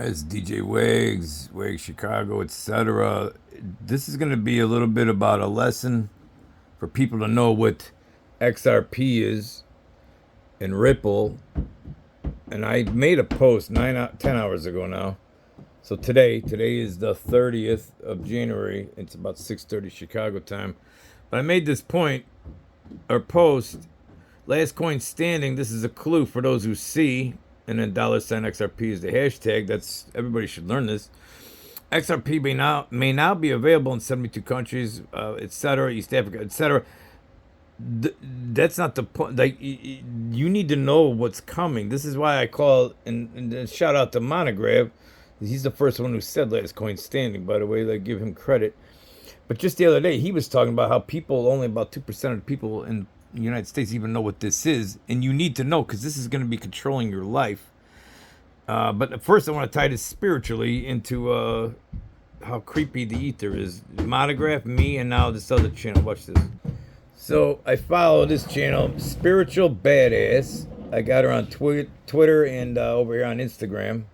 It's DJ Wags, Wags Chicago, etc. This is going to be a little bit about a lesson for people to know what XRP is and Ripple. And I made a post 10 hours ago now. So today is the 30th of January. It's about 6:30 Chicago time. But I made this point or post. Last coin standing. This is a clue for those who see. And then $XRP is the hashtag. That's everybody should learn this. XRP may now be available in 72 countries, etc., East Africa, etc. That's not the point. Like you need to know what's coming. This is why I call and shout out to Monograph. He's the first one who said last coin standing. By the way, like give him credit. But just the other day, he was talking about how only about 2% of the people in the United States even know what this is, and you need to know because this is going to be controlling your life. But first, I want to tie this spiritually into how creepy the ether is. Monograph, me, and now this other channel. Watch this. So I follow this channel, Spiritual Badass. I got her on Twitter and over here on Instagram.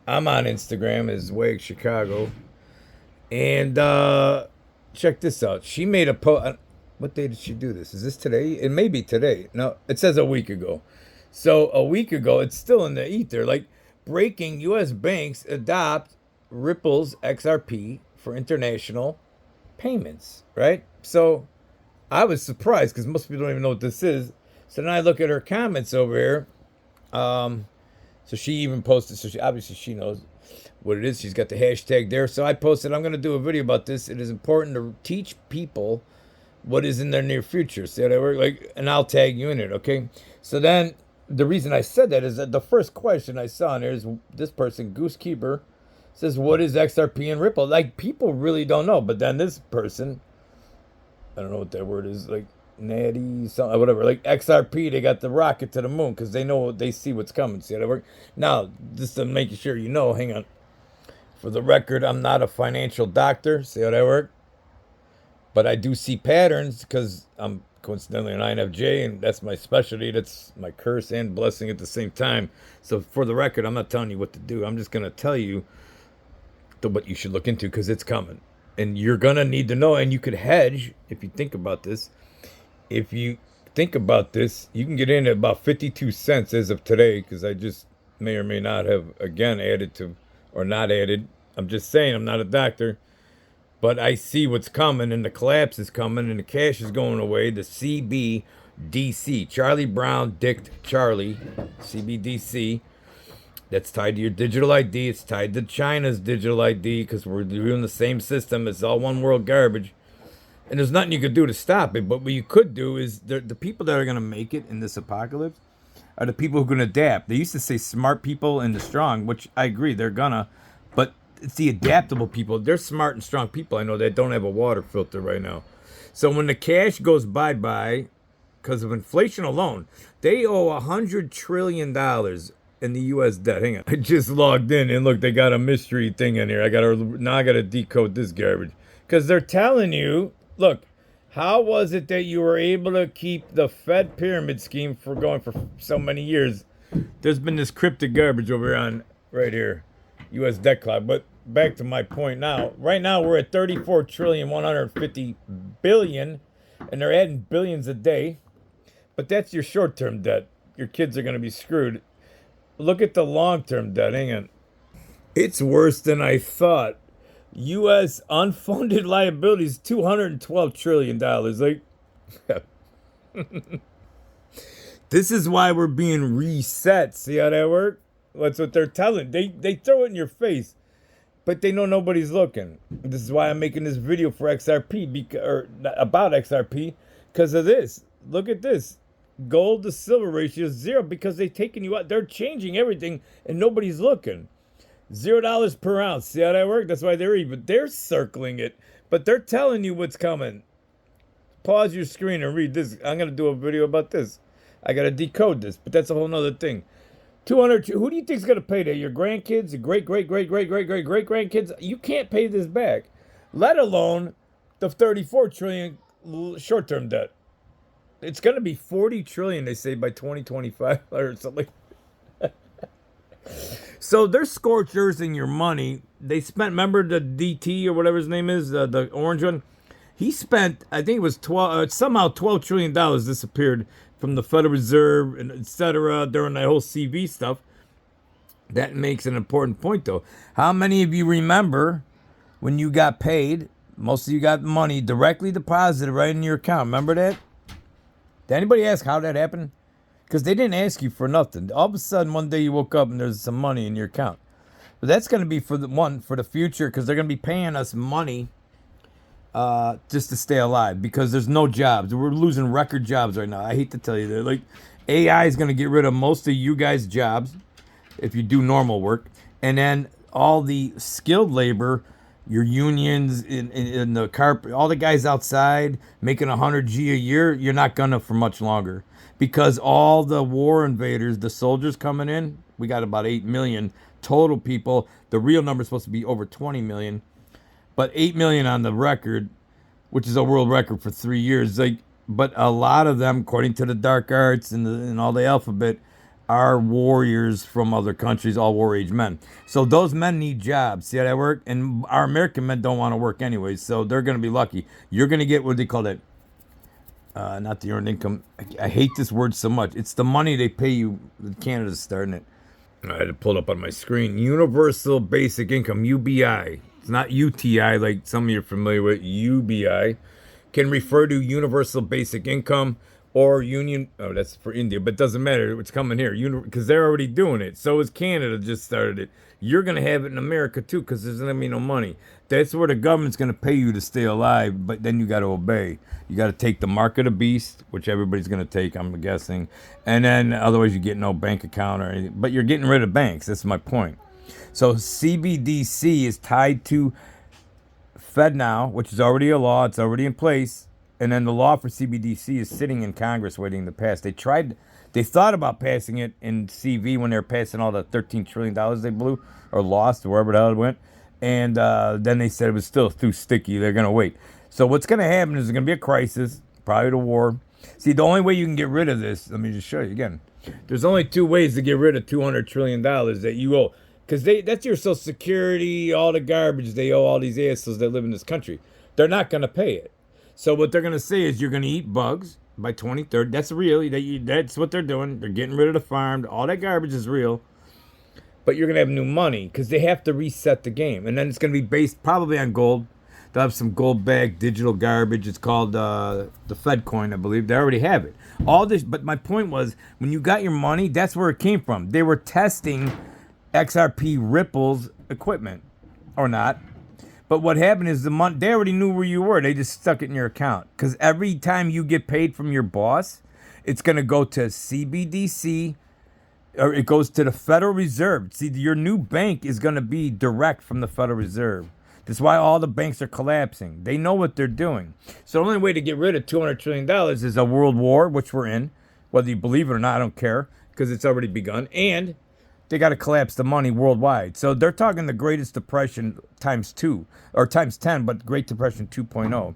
I'm on Instagram as Wag Chicago. And check this out. She made a post. What day did she do this? Is this today? It may be today. No, it says a week ago. So a week ago, it's still in the ether. Like breaking, U.S. banks adopt Ripple's XRP for international payments, right? So I was surprised because most people don't even know what this is. So then I look at her comments over here. So she even posted, so obviously she knows what it is. She's got the hashtag there. So I posted, I'm going to do a video about this. It is important to teach people what is in their near future. See how that works? Like, and I'll tag you in it, okay? So then the reason I said that is that the first question I saw in there is this person, Goose Keeper, says, what is XRP and Ripple? Like, people really don't know. But then this person, I don't know what that word is, like natty, something, whatever. Like XRP, they got the rocket to the moon because they see what's coming. See how that works? Now, just to make sure you know, hang on. For the record, I'm not a financial doctor. See how that works? But I do see patterns because I'm coincidentally an INFJ, and that's my specialty. That's my curse and blessing at the same time. So for the record, I'm not telling you what to do. I'm just going to tell you what you should look into because it's coming. And you're going to need to know, and you could hedge if you think about this. If you think about this, you can get in at about 52 cents as of today because I just may or may not have, again, added to or not added. I'm just saying I'm not a doctor. But I see what's coming, and the collapse is coming, and the cash is going away. The CBDC, Charlie Brown Dick Charlie, CBDC, that's tied to your digital ID. It's tied to China's digital ID because we're doing the same system. It's all one world garbage. And there's nothing you could do to stop it. But what you could do is the people that are going to make it in this apocalypse are the people who are going to adapt. They used to say smart people and the strong, which I agree, they're going to. But it's the adaptable people. They're smart and strong people. I know that don't have a water filter right now. So when the cash goes bye-bye because of inflation alone, they owe $100 trillion in the U.S. debt. Hang on. I just logged in and look, they got a mystery thing in here. Now I got to decode this garbage. Because they're telling you, look, how was it that you were able to keep the Fed pyramid scheme for going for so many years? There's been this cryptic garbage over on right here, U.S. debt cloud. But back to my point now. Right now we're at 34,150,000,000,000, and they're adding billions a day. But that's your short-term debt. Your kids are going to be screwed. Look at the long-term debt. Hang on. It's worse than I thought. U.S. unfunded liabilities, $212 trillion. Like, this is why we're being reset. See how that works? That's what they're telling. They throw it in your face, but they know nobody's looking. This is why I'm making this video for XRP, about XRP, because of this. Look at this. Gold to silver ratio is 0 because they've taken you out. They're changing everything, and nobody's looking. $0 per ounce. See how that works? That's why they're circling it, but they're telling you what's coming. Pause your screen and read this. I'm gonna do a video about this. I gotta decode this, but that's a whole nother thing. 200. Who do you think's gonna pay that? Your grandkids, your great grandkids. You can't pay this back, let alone the 34 trillion short-term debt. It's gonna be 40 trillion. They say by 2025 or something. So they're scorching your money. They spent, remember the DT or whatever his name is, the orange one? He spent, I think it was 12, somehow $12 trillion disappeared from the Federal Reserve and et cetera during that whole CV stuff. That makes an important point, though. How many of you remember when you got paid? Most of you got money directly deposited right in your account. Remember that? Did anybody ask how that happened? Because they didn't ask you for nothing. All of a sudden, one day you woke up and there's some money in your account. But that's going to be for the future, because they're going to be paying us money just to stay alive, because there's no jobs. We're losing record jobs right now. I hate to tell you that. Like, AI is going to get rid of most of you guys' jobs if you do normal work, and then all the skilled labor, your unions in the carpet, all the guys outside making 100G a year, you're not gonna for much longer, because all the war invaders, the soldiers coming in, we got about 8 million total people. The real number is supposed to be over 20 million, but 8 million on the record, which is a world record for 3 years. Like, but a lot of them, according to the dark arts and all the alphabet, are warriors from other countries, all war age men. So those men need jobs. See how that work? And our American men don't want to work anyways, so they're going to be lucky. You're going to get what they call that, not the earned income. I hate this word so much. It's the money they pay you. Canada's starting it. I had to pull it up on my screen. Universal Basic Income, UBI. It's not UTI like some of you are familiar with. UBI can refer to Universal Basic Income or Union. Oh, that's for India, but it doesn't matter. It's coming here because they're already doing it. So is Canada, just started it. You're going to have it in America too, because there's going to be no money. That's where the government's going to pay you to stay alive, but then you got to obey. You got to take the mark of the beast, which everybody's going to take, I'm guessing. And then otherwise you get no bank account or anything. But you're getting rid of banks. That's my point. So CBDC is tied to FedNow, which is already a law. It's already in place. And then the law for CBDC is sitting in Congress waiting to pass. They thought about passing it in CV when they were passing all the $13 trillion they blew or lost or wherever the hell it went. And then they said it was still too sticky. They're going to wait. So what's going to happen is there's going to be a crisis, probably the war. See, the only way you can get rid of this, let me just show you again. There's only two ways to get rid of $200 trillion that you owe. Because that's your Social Security, all the garbage they owe all these assholes that live in this country. They're not going to pay it. So what they're going to say is you're going to eat bugs by 2030. That's real. That's what they're doing. They're getting rid of the farm. All that garbage is real. But you're going to have new money because they have to reset the game. And then it's going to be based probably on gold. They'll have some gold bag digital garbage. It's called the Fed coin, I believe. They already have it. All this. But my point was, when you got your money, that's where it came from. They were testing XRP Ripple's equipment or not. But what happened is they already knew where you were. They just stuck it in your account. Because every time you get paid from your boss, it's going to go to CBDC, or it goes to the Federal Reserve. See, your new bank is going to be direct from the Federal Reserve. That's why all the banks are collapsing. They know what they're doing. So the only way to get rid of $200 trillion is a world war, which we're in. Whether you believe it or not, I don't care, because it's already begun. And they got to collapse the money worldwide. So they're talking the Greatest Depression times 2 or times 10, but Great Depression 2.0.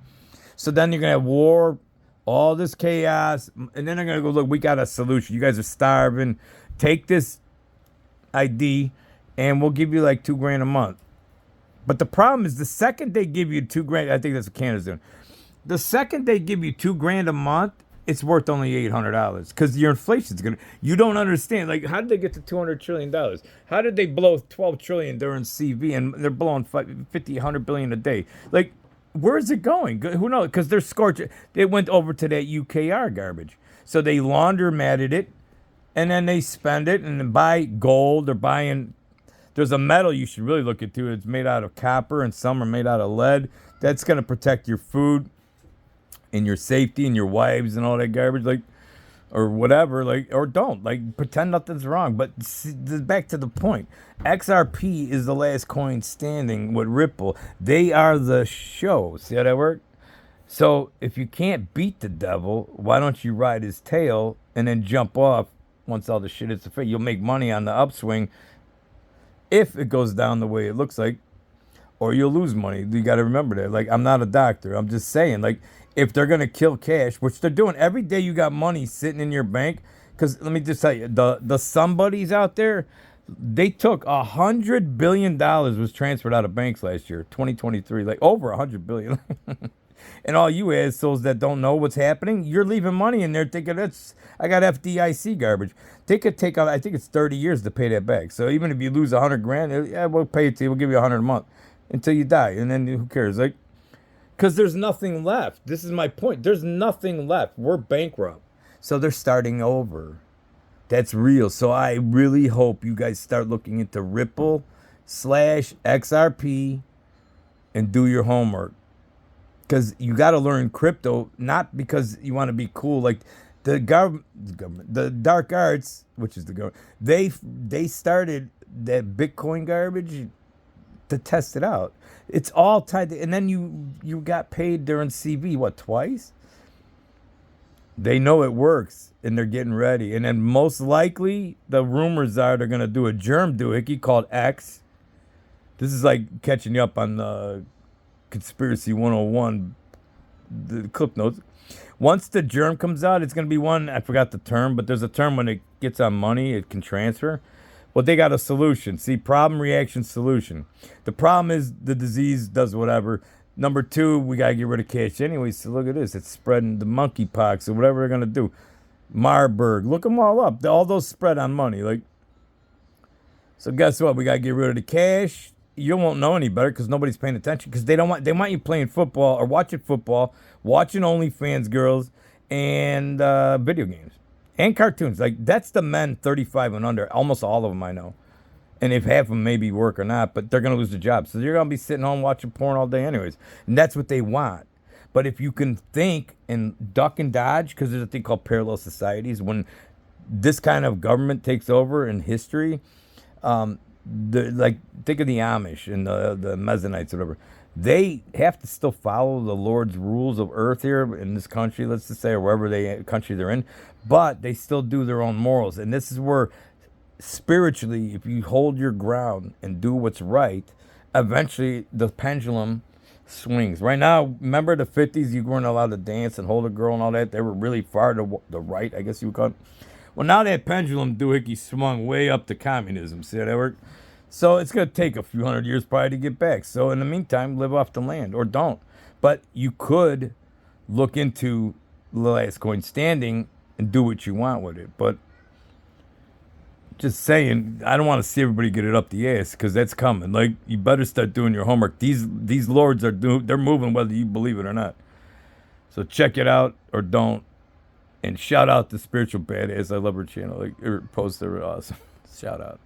So then you're going to have war, all this chaos, and then they're going to go, look, we got a solution. You guys are starving. Take this ID and we'll give you like $2,000 a month. But the problem is the second they give you $2,000, I think that's what Canada's doing. The second they give you $2,000 a month, it's worth only $800 because your inflation's gonna. You don't understand. Like, how did they get to $200 trillion? How did they blow $12 trillion during CV and they're blowing 50, 100 billion a day? Like, where is it going? Who knows? Because they're scorching. They went over to that UKR garbage, so they laundromated it, and then they spend it and then buy gold. They're buying. There's a metal you should really look into. It's made out of copper, and some are made out of lead. That's gonna protect your food and your safety and your wives and all that garbage, like, or whatever, like, or don't, like, pretend nothing's wrong. But back to the point, XRP is the last coin standing with Ripple. They are the show. See how that works? So if you can't beat the devil, why don't you ride his tail and then jump off once all the shit hits the fan? You'll make money on the upswing if it goes down the way it looks like, or you'll lose money. You got to remember that. Like, I'm not a doctor. I'm just saying, like, if they're going to kill cash, which they're doing every day, you got money sitting in your bank. Because let me just tell you, the somebodies out there, They took $100 billion was transferred out of banks last year, 2023, like over $100 billion. And all you assholes that don't know what's happening, you're leaving money in there thinking that's I got FDIC garbage. They could take out. I think it's 30 years to pay that back. So even if you lose 100 grand, yeah, we'll pay it to you. We'll give you 100 a month until you die, and then who cares? Like, because there's nothing left. This is my point. There's nothing left. We're bankrupt, so they're starting over. That's real. So I really hope you guys start looking into Ripple slash XRP and do your homework. Because you got to learn crypto, not because you want to be cool. Like government, the dark arts, which is the government, they started that Bitcoin garbage to test it out. It's all tied to, and then you got paid during CV what twice? They know it works and they're getting ready. And then most likely the rumors are they're gonna do a germ doohickey called X. This is like catching you up on the Conspiracy 101, the clip notes. Once the germ comes out, it's going to be one, I forgot the term, but there's a term when it gets on money, it can transfer. Well, they got a solution. See, problem, reaction, solution. The problem is the disease does whatever. Number two, we got to get rid of cash anyway. So look at this. It's spreading the monkeypox or whatever they're going to do. Marburg. Look them all up. All those spread on money. Like, so guess what? We got to get rid of the cash. You won't know any better because nobody's paying attention because they want you playing football or watching football, watching OnlyFans girls, and video games and cartoons. Like that's the men 35 and under. Almost all of them I know, and if half of them maybe work or not, but they're gonna lose their job, so you're gonna be sitting home watching porn all day anyways, and that's what they want. But if you can think and duck and dodge, because there's a thing called parallel societies when this kind of government takes over in history. Like think of the Amish and the Mennonites, whatever. They have to still follow the Lord's rules of earth here in this country, let's just say, or wherever country they're in, but they still do their own morals. And this is where spiritually, if you hold your ground and do what's right, eventually the pendulum swings. Right now, remember the 50s, you weren't allowed to dance and hold a girl and all that. They were really far to the right, I guess you would call it. Well, now that pendulum doohickey swung way up to communism. See how that worked? So it's going to take a few hundred years probably to get back. So in the meantime, live off the land or don't. But you could look into the last coin standing and do what you want with it. But just saying, I don't want to see everybody get it up the ass because that's coming. Like you better start doing your homework. These lords they're moving whether you believe it or not. So check it out or don't. And shout out to Spiritual Badass. I love her channel. Like her posts are awesome. Shout out.